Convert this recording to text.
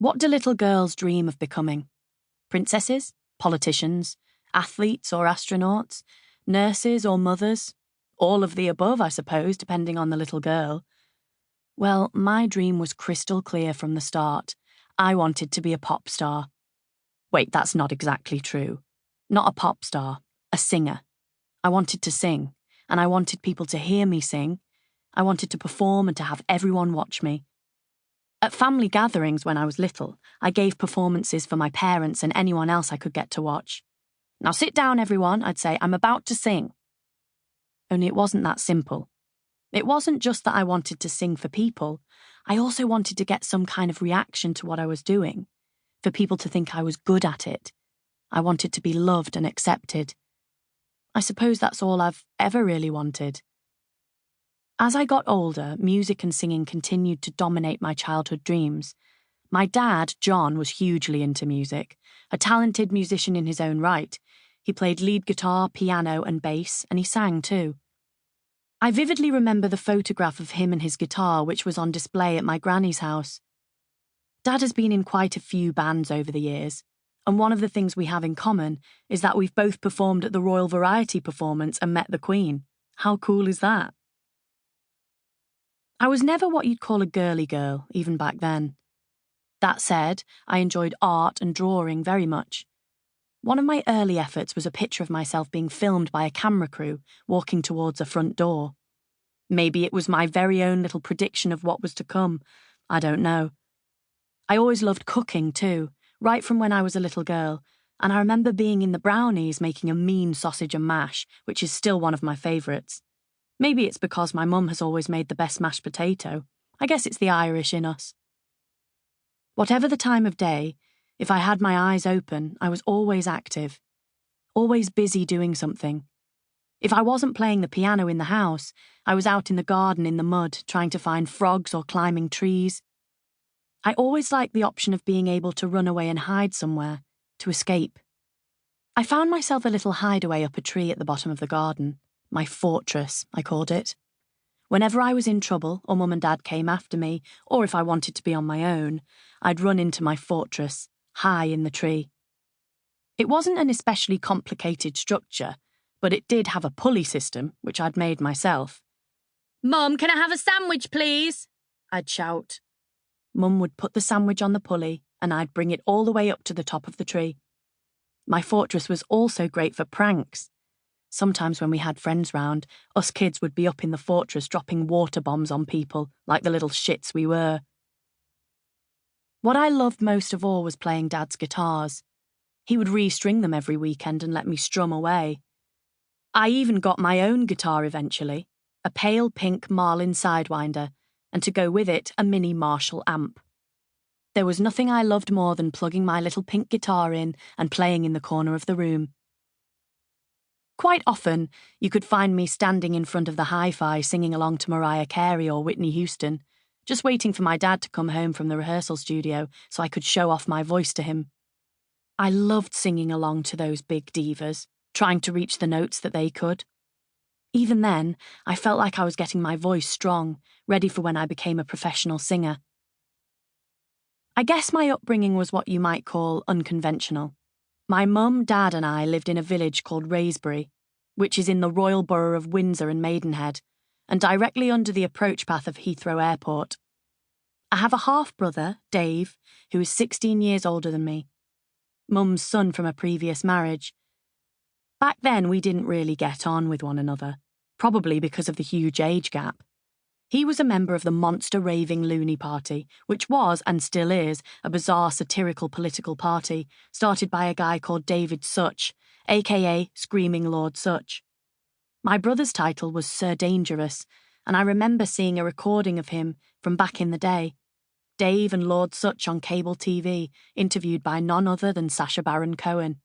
What do little girls dream of becoming? Princesses? Politicians? Athletes or astronauts? Nurses or mothers? All of the above, I suppose, depending on the little girl. Well, my dream was crystal clear from the start. I wanted to be a pop star. Wait, that's not exactly true. Not a pop star, a singer. I wanted to sing, and I wanted people to hear me sing. I wanted to perform and to have everyone watch me. At family gatherings when I was little, I gave performances for my parents and anyone else I could get to watch. Now sit down, everyone, I'd say, I'm about to sing. Only it wasn't that simple. It wasn't just that I wanted to sing for people. I also wanted to get some kind of reaction to what I was doing, for people to think I was good at it. I wanted to be loved and accepted. I suppose that's all I've ever really wanted. As I got older, music and singing continued to dominate my childhood dreams. My dad, John, was hugely into music, a talented musician in his own right. He played lead guitar, piano, and bass, and he sang too. I vividly remember the photograph of him and his guitar, which was on display at my granny's house. Dad has been in quite a few bands over the years, and one of the things we have in common is that we've both performed at the Royal Variety performance and met the Queen. How cool is that? I was never what you'd call a girly girl, even back then. That said, I enjoyed art and drawing very much. One of my early efforts was a picture of myself being filmed by a camera crew walking towards a front door. Maybe it was my very own little prediction of what was to come. I don't know. I always loved cooking too, right from when I was a little girl, and I remember being in the brownies making a mean sausage and mash, which is still one of my favourites. Maybe it's because my mum has always made the best mashed potato. I guess it's the Irish in us. Whatever the time of day, if I had my eyes open, I was always active, always busy doing something. If I wasn't playing the piano in the house, I was out in the garden in the mud, trying to find frogs or climbing trees. I always liked the option of being able to run away and hide somewhere, to escape. I found myself a little hideaway up a tree at the bottom of the garden. My fortress, I called it. Whenever I was in trouble, or Mum and Dad came after me, or if I wanted to be on my own, I'd run into my fortress, high in the tree. It wasn't an especially complicated structure, but it did have a pulley system, which I'd made myself. "Mum, can I have a sandwich, please?" I'd shout. Mum would put the sandwich on the pulley, and I'd bring it all the way up to the top of the tree. My fortress was also great for pranks. Sometimes when we had friends round, us kids would be up in the fortress dropping water bombs on people, like the little shits we were. What I loved most of all was playing Dad's guitars. He would re-string them every weekend and let me strum away. I even got my own guitar eventually, a pale pink Marlin Sidewinder, and to go with it, a mini Marshall amp. There was nothing I loved more than plugging my little pink guitar in and playing in the corner of the room. Quite often, you could find me standing in front of the hi-fi singing along to Mariah Carey or Whitney Houston, just waiting for my dad to come home from the rehearsal studio so I could show off my voice to him. I loved singing along to those big divas, trying to reach the notes that they could. Even then, I felt like I was getting my voice strong, ready for when I became a professional singer. I guess my upbringing was what you might call unconventional. My mum, dad and I lived in a village called Raysbury, which is in the Royal Borough of Windsor and Maidenhead, and directly under the approach path of Heathrow Airport. I have a half-brother, Dave, who is 16 years older than me. Mum's son from a previous marriage. Back then we didn't really get on with one another, probably because of the huge age gap. He was a member of the monster raving loony party, which was, and still is, a bizarre satirical political party started by a guy called David Such, aka Screaming Lord Such. My brother's title was Sir Dangerous, and I remember seeing a recording of him from back in the day. Dave and Lord Such on cable TV, interviewed by none other than Sacha Baron Cohen.